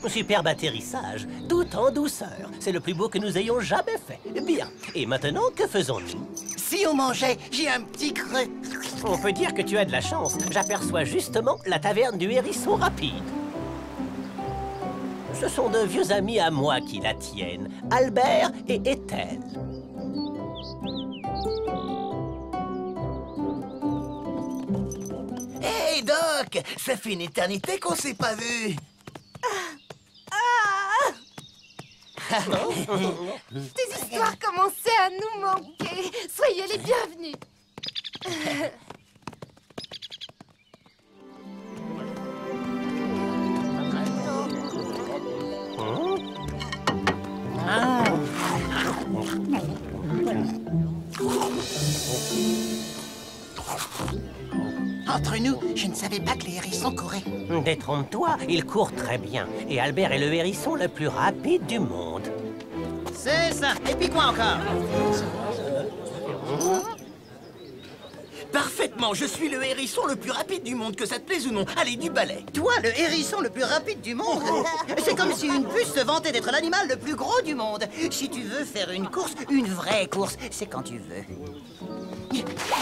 Superbe atterrissage, tout en douceur. C'est le plus beau que nous ayons jamais fait. Bien. Et maintenant, que faisons-nous? Si on mangeait, j'ai un petit creux. On peut dire que tu as de la chance. J'aperçois justement la taverne du hérisson rapide. Ce sont de vieux amis à moi qui la tiennent, Albert et Ethel. Hey Doc, ça fait une éternité qu'on s'est pas vu. Tes histoires commençaient à nous manquer. Soyez les bienvenus. Entre nous, je ne savais pas que les hérissons couraient. Détrompe-toi, il court très bien. Et Albert est le hérisson le plus rapide du monde. C'est ça. Et puis quoi encore? Parfaitement, je suis le hérisson le plus rapide du monde, que ça te plaise ou non. Allez, du balai. Toi, le hérisson le plus rapide du monde? C'est comme si une puce se vantait d'être l'animal le plus gros du monde. Si tu veux faire une course, une vraie course, c'est quand tu veux.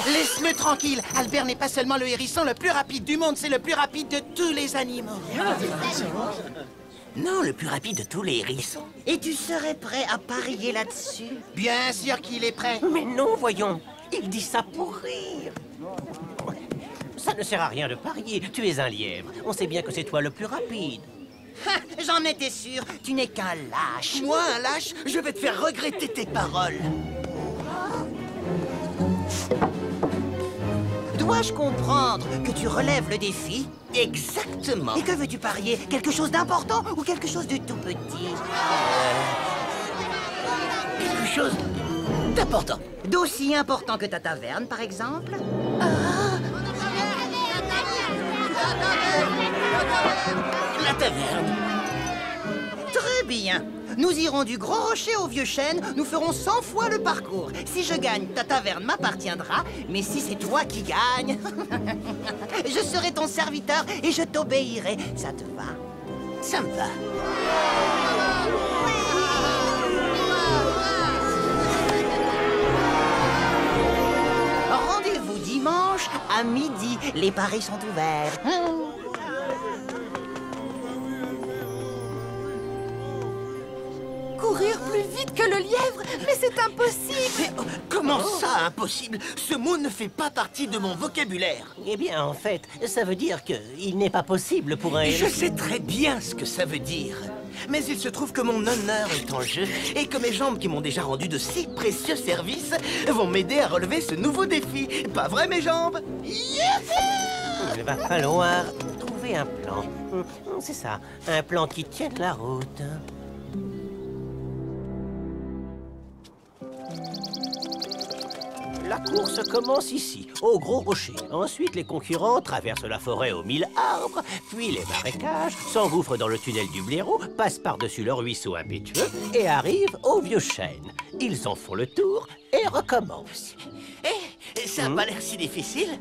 Laisse-le tranquille. Albert n'est pas seulement le hérisson le plus rapide du monde, c'est le plus rapide de tous les animaux. Non, le plus rapide de tous les hérissons. Et tu serais prêt à parier là-dessus? Bien sûr qu'il est prêt. Mais non, voyons. Il dit ça pour rire. Ça ne sert à rien de parier. Tu es un lièvre. On sait bien que c'est toi le plus rapide. Ha, j'en étais sûr. Tu n'es qu'un lâche. Moi, un lâche, je vais te faire regretter tes paroles. Dois-je comprendre que tu relèves le défi? Exactement. Et que veux-tu parier? Quelque chose d'important ou quelque chose de tout petit? Quelque chose d'important. D'aussi important que ta taverne, par exemple? La taverne. Très bien. Nous irons du Gros Rocher au Vieux Chêne, nous ferons 100 fois le parcours. Si je gagne, ta taverne m'appartiendra, mais si c'est toi qui gagnes, je serai ton serviteur et je t'obéirai. Ça te va? Ça me va. Rendez-vous dimanche à midi. Les paris sont ouverts. Courir plus vite que le lièvre? Mais c'est impossible. Mais comment ça, impossible? Ce mot ne fait pas partie de mon vocabulaire. Eh bien, en fait, ça veut dire qu'il n'est pas possible pour un Et je hérisson... sais très bien ce que ça veut dire. Mais il se trouve que mon honneur est en jeu et que mes jambes qui m'ont déjà rendu de si précieux services vont m'aider à relever ce nouveau défi. Pas vrai, mes jambes? Youhou! Il va falloir trouver un plan. C'est ça, un plan qui tienne la route. La course commence ici, au Gros Rocher. Ensuite, les concurrents traversent la forêt aux 1000 arbres, puis les marécages, s'engouffrent dans le tunnel du blaireau, passent par-dessus le ruisseau impétueux et arrivent au Vieux Chêne. Ils en font le tour et recommencent. Eh, ça n'a pas l'air si difficile.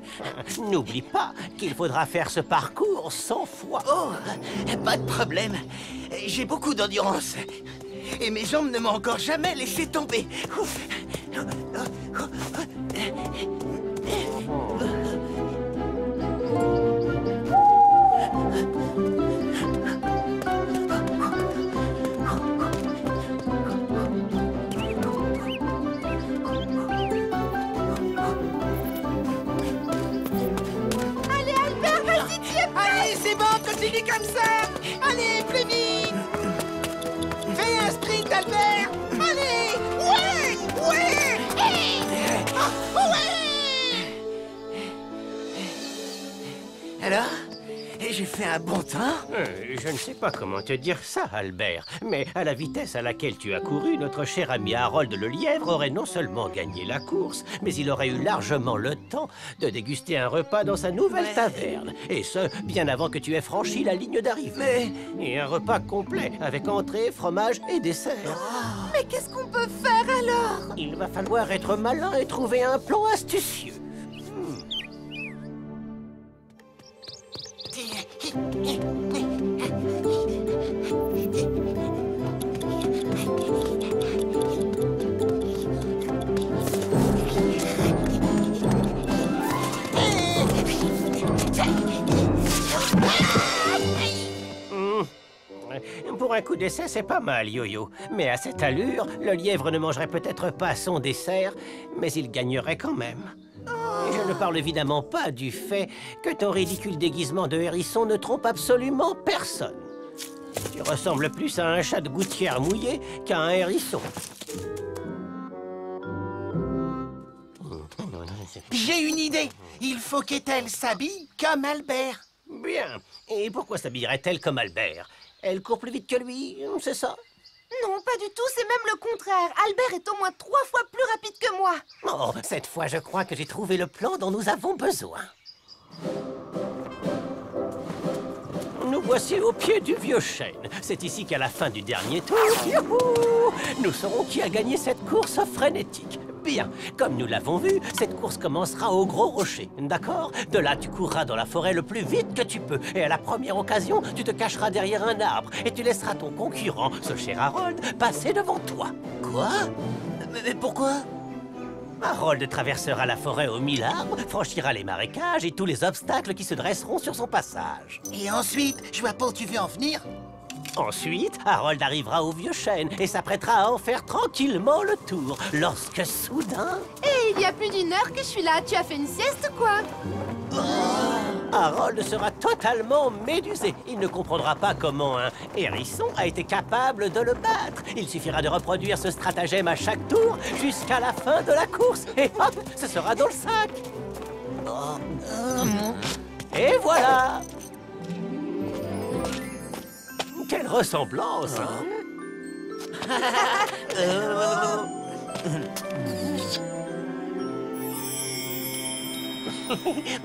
N'oublie pas qu'il faudra faire ce parcours 100 fois. Oh, pas de problème. J'ai beaucoup d'endurance. Et mes jambes ne m'ont encore jamais laissé tomber. Allez, Albert, vas-y, tu es prêt. Allez, c'est bon, continue comme ça. Allez, plus vite. Fais un sprint, Albert. Allez. Ouais, ouais. Ouais. Alors, j'ai fait un bon temps. Je ne sais pas comment te dire ça, Albert, mais à la vitesse à laquelle tu as couru, notre cher ami Harold le lièvre aurait non seulement gagné la course, mais il aurait eu largement le temps de déguster un repas dans sa nouvelle taverne. Et ce, bien avant que tu aies franchi la ligne d'arrivée. Et un repas complet, avec entrée, fromage et dessert. Mais qu'est-ce qu'on peut faire alors? Il va falloir être malin et trouver un plan astucieux. Pour un coup d'essai, c'est pas mal, Yo-Yo. Mais à cette allure, le lièvre ne mangerait peut-être pas son dessert, mais il gagnerait quand même. Et je ne parle évidemment pas du fait que ton ridicule déguisement de hérisson ne trompe absolument personne. Tu ressembles plus à un chat de gouttière mouillé qu'à un hérisson. J'ai une idée. Il faut qu'Ethel s'habille comme Albert. Bien. Et pourquoi s'habillerait-elle comme Albert? Elle court plus vite que lui, c'est ça? Non, pas du tout, c'est même le contraire. Albert est au moins 3 fois plus rapide que moi. Oh, cette fois, je crois que j'ai trouvé le plan dont nous avons besoin. Nous voici au pied du vieux chêne. C'est ici qu'à la fin du dernier tour, youhou, nous saurons qui a gagné cette course frénétique. Bien, comme nous l'avons vu, cette course commencera au gros rocher, d'accord? De là, tu courras dans la forêt le plus vite que tu peux. Et à la première occasion, tu te cacheras derrière un arbre. Et tu laisseras ton concurrent, ce cher Harold, passer devant toi. Quoi? Mais pourquoi? Harold traversera la forêt aux 1000 arbres, franchira les marécages et tous les obstacles qui se dresseront sur son passage. Et ensuite, je vois pas où tu veux en venir. Ensuite, Harold arrivera au vieux chêne et s'apprêtera à en faire tranquillement le tour, lorsque soudain... Et il y a plus d'1 heure que je suis là. Tu as fait une sieste, quoi? Harold sera totalement médusé. Il ne comprendra pas comment un hérisson a été capable de le battre. Il suffira de reproduire ce stratagème à chaque tour jusqu'à la fin de la course. Et hop, ce sera dans le sac. Et voilà. Quelle ressemblance, hein?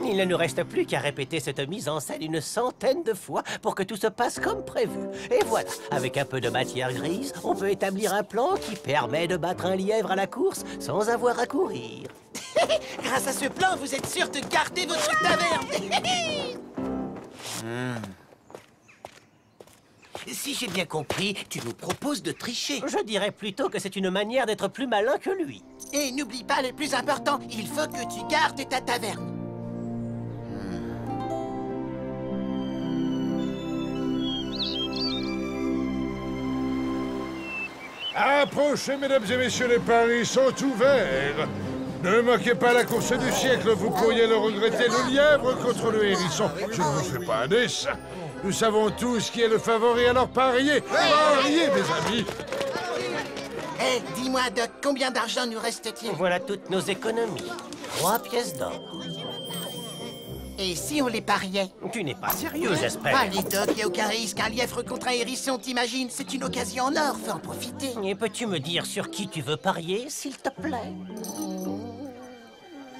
Il ne nous reste plus qu'à répéter cette mise en scène une centaine de fois pour que tout se passe comme prévu. Et voilà, avec un peu de matière grise, on peut établir un plan qui permet de battre un lièvre à la course sans avoir à courir. Grâce à ce plan, vous êtes sûr de garder votre taverne. Si j'ai bien compris, tu nous proposes de tricher. Je dirais plutôt que c'est une manière d'être plus malin que lui. Et n'oublie pas le plus important, il faut que tu gardes ta taverne. Approchez, mesdames et messieurs, les paris sont ouverts. Ne moquez pas la course du siècle, vous pourriez le regretter, le lièvre contre le hérisson. Je ne vous fais pas un dessin. Nous savons tous qui est le favori, alors pariez. Pariez, mes amis. Hé, dis-moi, Doc, combien d'argent nous reste-t-il? Voilà toutes nos économies. 3 pièces d'or. Et si on les pariait? Tu n'es pas sérieux, j'espère. Allez, Doc, y a aucun risque. Un lièvre contre un hérisson, t'imagines? C'est une occasion en or, faut en profiter. Et peux-tu me dire sur qui tu veux parier, s'il te plaît?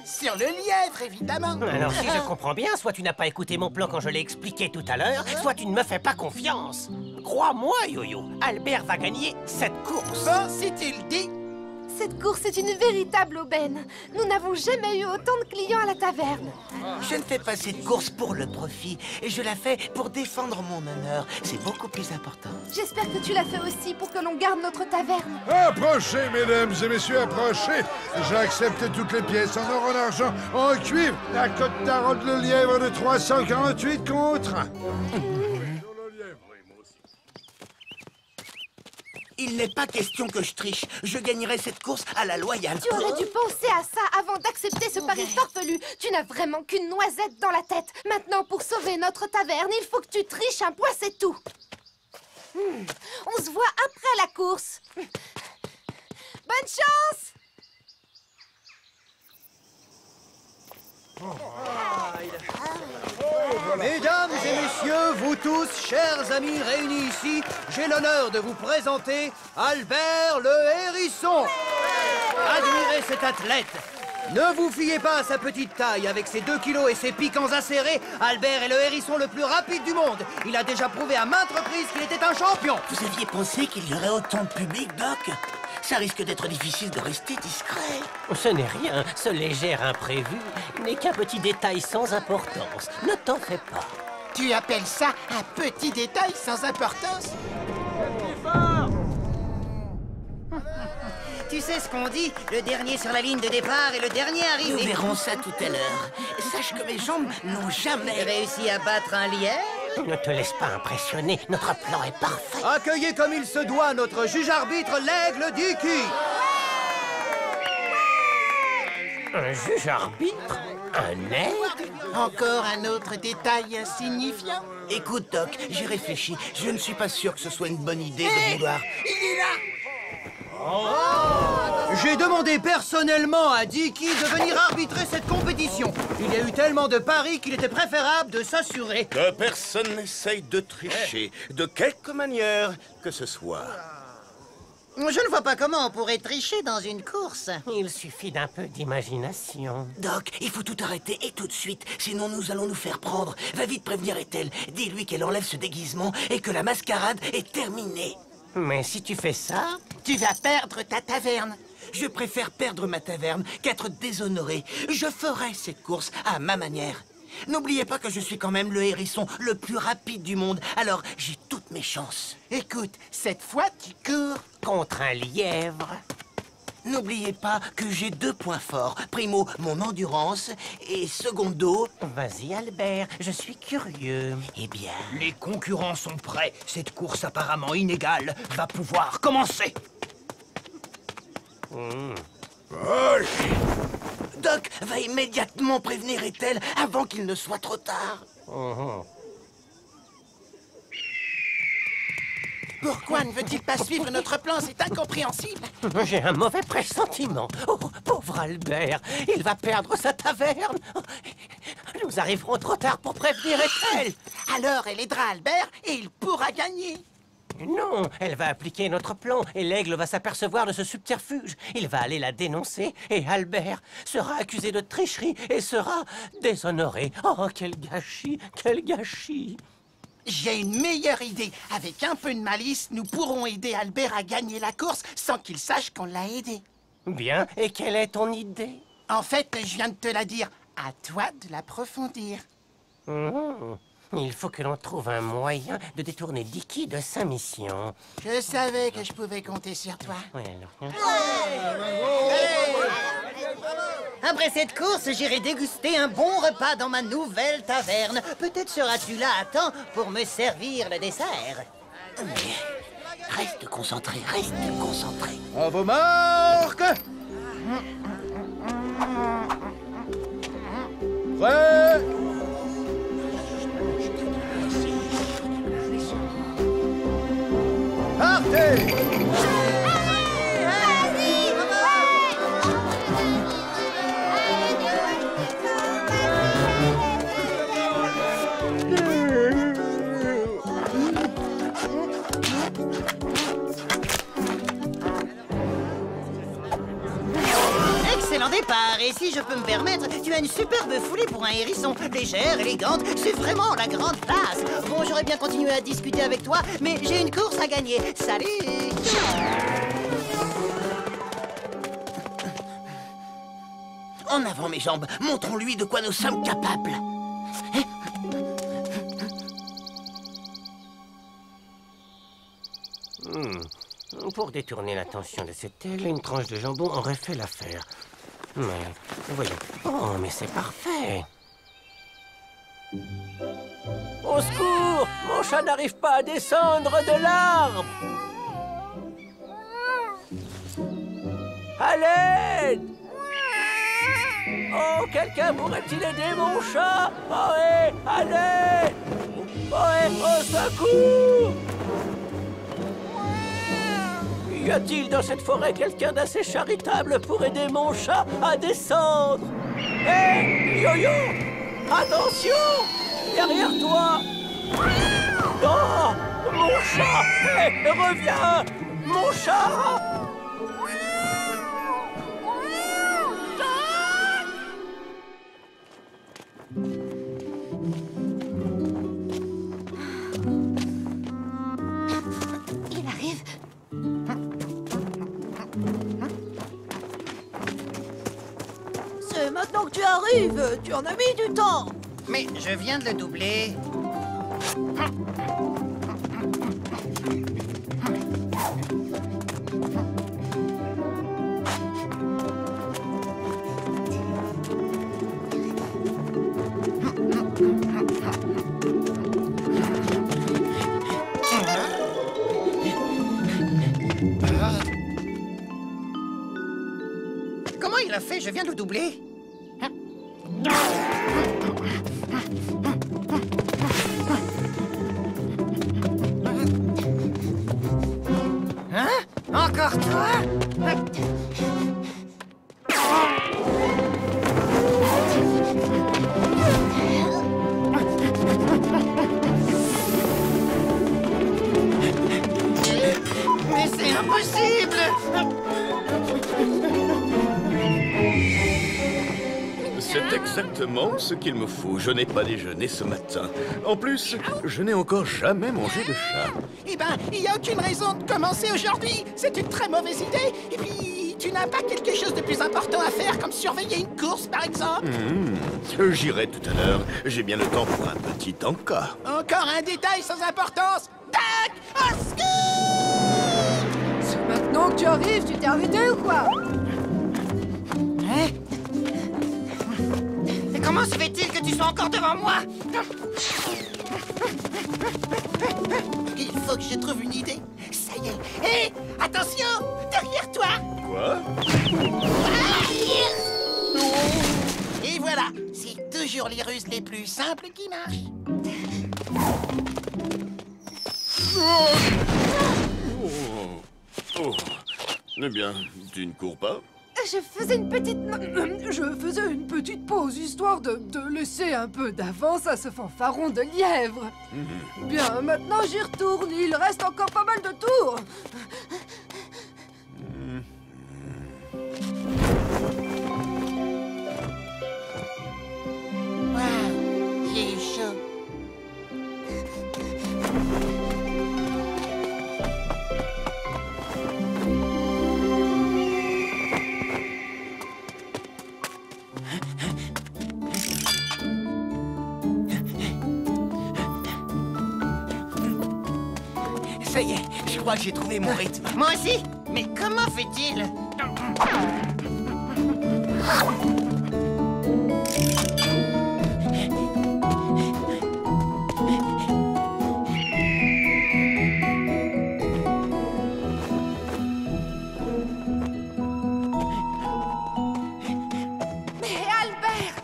Sur le lièvre, évidemment. Alors, si je comprends bien, soit tu n'as pas écouté mon plan quand je l'ai expliqué tout à l'heure, soit tu ne me fais pas confiance. Crois-moi, Yo-Yo, Albert va gagner cette course. Bon, si tu le dis. Cette course est une véritable aubaine. Nous n'avons jamais eu autant de clients à la taverne. Je ne fais pas cette course pour le profit. Et je la fais pour défendre mon honneur. C'est beaucoup plus important. J'espère que tu l'as fait aussi pour que l'on garde notre taverne. Approchez, mesdames et messieurs, approchez. J'accepte toutes les pièces en or, en argent, en cuivre. La cote d'Harold le lièvre de 348 contre 1. Il n'est pas question que je triche. Je gagnerai cette course à la loyale. Tu aurais dû penser à ça avant d'accepter ce pari farfelu. Tu n'as vraiment qu'une noisette dans la tête. Maintenant, pour sauver notre taverne, il faut que tu triches un point, c'est tout. On se voit après la course. Bonne chance! Mesdames et messieurs, vous tous, chers amis réunis ici, j'ai l'honneur de vous présenter Albert le hérisson. Admirez cet athlète. Ne vous fiez pas à sa petite taille. Avec ses 2 kilos et ses piquants acérés, Albert est le hérisson le plus rapide du monde. Il a déjà prouvé à maintes reprises qu'il était un champion. Vous aviez pensé qu'il y aurait autant de public, Doc? Ça risque d'être difficile de rester discret. Ce n'est rien, ce léger imprévu n'est qu'un petit détail sans importance. Ne t'en fais pas. Tu appelles ça un petit détail sans importance? Tu sais ce qu'on dit? Le dernier sur la ligne de départ est le dernier arrivé. Nous verrons ça tout à l'heure. Sache que mes jambes n'ont jamais réussi à battre un lièvre? Ne te laisse pas impressionner, notre plan est parfait. Accueillez comme il se doit notre juge-arbitre, l'aigle Dicky. Un juge-arbitre? Un aigle? Encore un autre détail insignifiant. Écoute, Doc, j'ai réfléchi. Je ne suis pas sûr que ce soit une bonne idée de vouloir... Il est là! J'ai demandé personnellement à Dicky de venir arbitrer cette compétition. Il y a eu tellement de paris qu'il était préférable de s'assurer. Que personne n'essaye de tricher, de quelque manière que ce soit. Je ne vois pas comment on pourrait tricher dans une course. Il suffit d'un peu d'imagination. Doc, il faut tout arrêter et tout de suite, sinon nous allons nous faire prendre. Va vite prévenir Ethel. Dis-lui qu'elle enlève ce déguisement et que la mascarade est terminée. Mais si tu fais ça... Tu vas perdre ta taverne. Je préfère perdre ma taverne qu'être déshonoré. Je ferai cette course à ma manière. N'oubliez pas que je suis quand même le hérisson le plus rapide du monde, alors j'ai toutes mes chances. Écoute, cette fois tu cours. Contre un lièvre. N'oubliez pas que j'ai 2 points forts. Primo, mon endurance, et secondo... Vas-y, Albert, je suis curieux. Eh bien... Les concurrents sont prêts. Cette course apparemment inégale va pouvoir commencer. Doc va immédiatement prévenir Ethel avant qu'il ne soit trop tard. Pourquoi ne veut-il pas suivre notre plan? C'est incompréhensible. J'ai un mauvais pressentiment. Oh, pauvre Albert, il va perdre sa taverne. Nous arriverons trop tard pour prévenir Ethel. Alors elle aidera Albert et il pourra gagner. Non, elle va appliquer notre plan et l'aigle va s'apercevoir de ce subterfuge. Il va aller la dénoncer et Albert sera accusé de tricherie et sera déshonoré. Oh, quel gâchis, quel gâchis. J'ai une meilleure idée. Avec un peu de malice, nous pourrons aider Albert à gagner la course sans qu'il sache qu'on l'a aidé. Bien, et quelle est ton idée? En fait, je viens de te la dire. À toi de l'approfondir. Il faut que l'on trouve un moyen de détourner Dicky de sa mission. Je savais que je pouvais compter sur toi. Ouais, alors. Après cette course, j'irai déguster un bon repas dans ma nouvelle taverne. Peut-être seras-tu là à temps pour me servir le dessert. Reste concentré, reste concentré. À vos marques. Prêt. Partez. Excellent départ, et si je peux me permettre, tu as une superbe foulée pour un hérisson. Légère, élégante, c'est vraiment la grande classe. Bon, j'aurais bien continué à discuter avec toi, mais j'ai une course à gagner. Salut! En avant, mes jambes. Montrons-lui de quoi nous sommes capables. Pour détourner l'attention de cette aile, une tranche de jambon aurait fait l'affaire. Mais, voyons. Oh, mais c'est parfait. Au secours! Mon chat n'arrive pas à descendre de l'arbre! À l'aide! Oh, quelqu'un pourrait-il aider mon chat? Oh, hé, à l'aide! Oh, hé, au secours! Y a-t-il dans cette forêt quelqu'un d'assez charitable pour aider mon chat à descendre? Hé, Yo-Yo! Attention! Derrière toi! Oh! Mon chat! Hé, reviens! Mon chat! Il arrive. C'est maintenant que tu arrives. Tu en as mis du temps. Mais je viens de le doubler. Comment il a fait? Je viens de le doubler. Hein? Encore toi? Mais c'est impossible! C'est exactement ce qu'il me faut. Je n'ai pas déjeuné ce matin. En plus, je n'ai encore jamais mangé de chat. Eh ben, il n'y a aucune raison de commencer aujourd'hui. C'est une très mauvaise idée. Et puis, tu n'as pas quelque chose de plus important à faire, comme surveiller une course, par exemple? J'irai tout à l'heure. J'ai bien le temps pour un petit encas. Encore un détail sans importance. Tac! Au secours! C'est maintenant que tu arrives, tu t'es arrêté ou quoi? Hein? Mais comment se fait-il que tu sois encore devant moi? Il faut que je trouve une idée. Ça y est. Hé! Attention! Derrière toi! Quoi? Et voilà. C'est toujours les ruses les plus simples qui marchent. Oh. Eh bien, tu ne cours pas? Je faisais une petite pause, histoire de laisser un peu d'avance à ce fanfaron de lièvre. Bien, maintenant j'y retourne, il reste encore pas mal de tours. Waouh! J'ai eu chaud. Ça y est, je crois que j'ai trouvé mon rythme. Moi aussi? Mais comment fait-il? Mais Albert,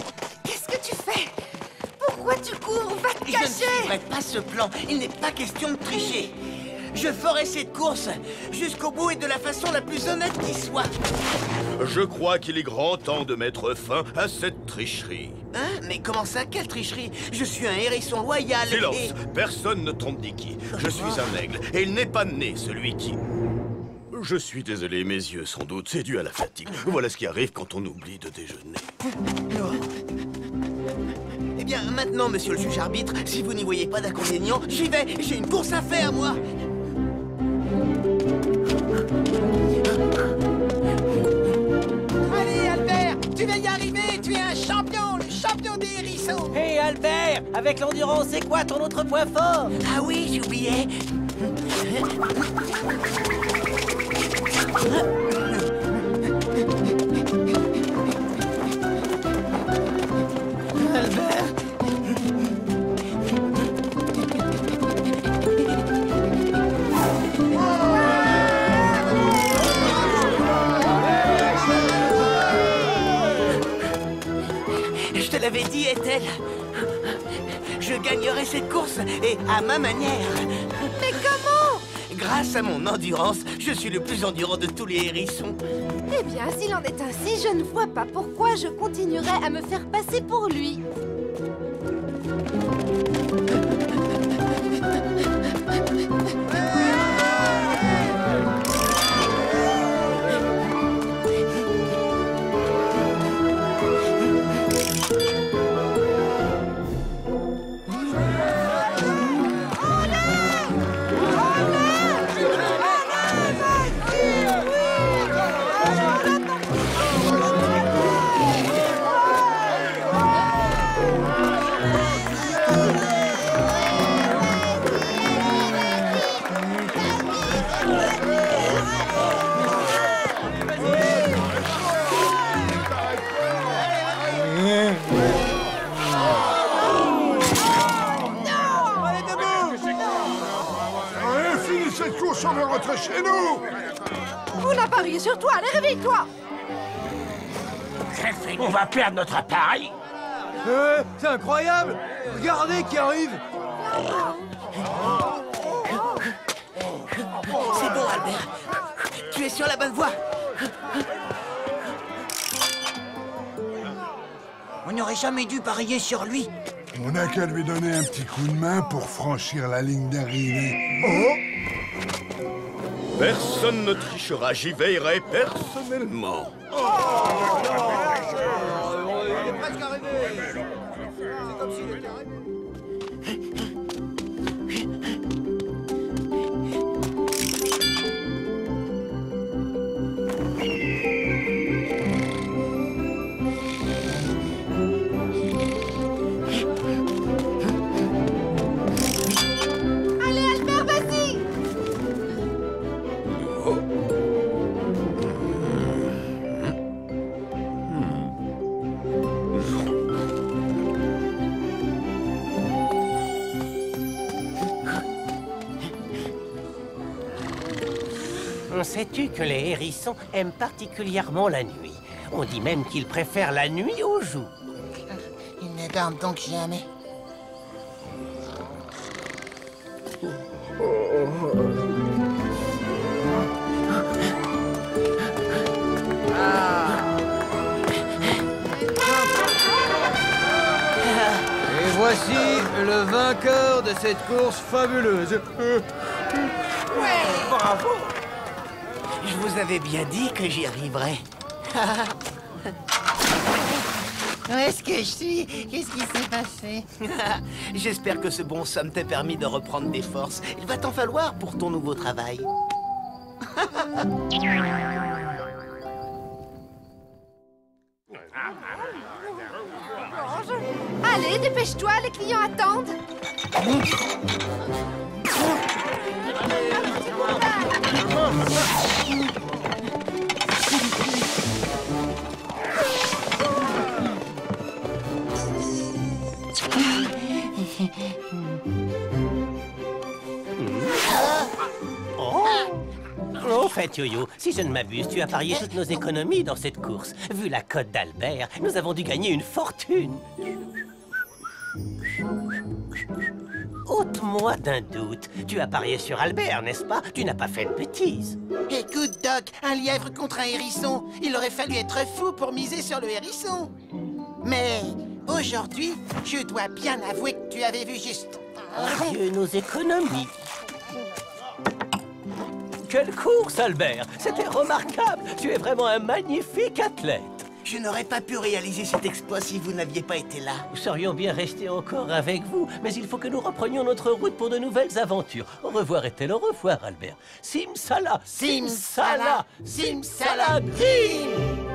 qu'est-ce que tu fais? Pourquoi tu cours? Va te Je ne cacher! suivrai pas ce plan. Il n'est pas question de tricher. Je ferai cette course jusqu'au bout et de la façon la plus honnête qui soit. Je crois qu'il est grand temps de mettre fin à cette tricherie. Hein? Mais comment ça? Quelle tricherie? Je suis un hérisson loyal Silence! et... Personne ne trompe Dicky. Je suis un aigle, et il n'est pas né celui qui... Je suis désolé, mes yeux sans doute, c'est dû à la fatigue. Voilà ce qui arrive quand on oublie de déjeuner. Eh bien, maintenant, monsieur le juge arbitre, si vous n'y voyez pas d'inconvénient, j'y vais. J'ai une course à faire, moi. Allez, Albert, tu vas y arriver. Tu es un champion, le champion des hérissons. Hé Albert, avec l'endurance, c'est quoi ton autre point fort? Ah oui, j'oubliais. Albert. Je te l'avais dit, Ethel. Je gagnerai cette course, et à ma manière. Mais comment? Grâce à mon endurance, je suis le plus endurant de tous les hérissons. Eh bien, s'il en est ainsi, je ne vois pas pourquoi je continuerai à me faire passer pour lui. Cette course, on va rentrer chez nous! On a parié sur toi, allez, réveille-toi! On va perdre notre appareil. C'est incroyable! Regardez qui arrive! C'est bon, Albert. Tu es sur la bonne voie. On n'aurait jamais dû parier sur lui. On n'a qu'à lui donner un petit coup de main pour franchir la ligne d'arrivée. Oh! Personne ne trichera, j'y veillerai personnellement. Il est presque arrivé! C'est comme s'il était arrivé. Allez, Albert, vas-y! Sais-tu que les hérissons aiment particulièrement la nuit? On dit même qu'ils préfèrent la nuit au jour. Il ne dorment donc jamais. Et voici le vainqueur de cette course fabuleuse. Bravo. Je vous avais bien dit que j'y arriverais. Où est-ce que je suis? Qu'est-ce qui s'est passé? J'espère que ce bon somme t'a permis de reprendre des forces. Il va t'en falloir pour ton nouveau travail. Allez, dépêche-toi, les clients attendent. Au fait, Yo-Yo, si je ne m'abuse, tu as parié toutes nos économies dans cette course. Vu la cote d'Albert, nous avons dû gagner une fortune. Ôte-moi d'un doute. Tu as parié sur Albert, n'est-ce pas? Tu n'as pas fait de bêtises. Écoute, Doc, un lièvre contre un hérisson. Il aurait fallu être fou pour miser sur le hérisson. Mais aujourd'hui, je dois bien avouer que tu avais vu juste. Adieu nos économies. Quelle course, Albert! C'était remarquable! Tu es vraiment un magnifique athlète! Je n'aurais pas pu réaliser cet exploit si vous n'aviez pas été là. Nous serions bien restés encore avec vous, mais il faut que nous reprenions notre route pour de nouvelles aventures. Au revoir et-elle au revoir, Albert. Simsala! Simsala! Simsala! Green!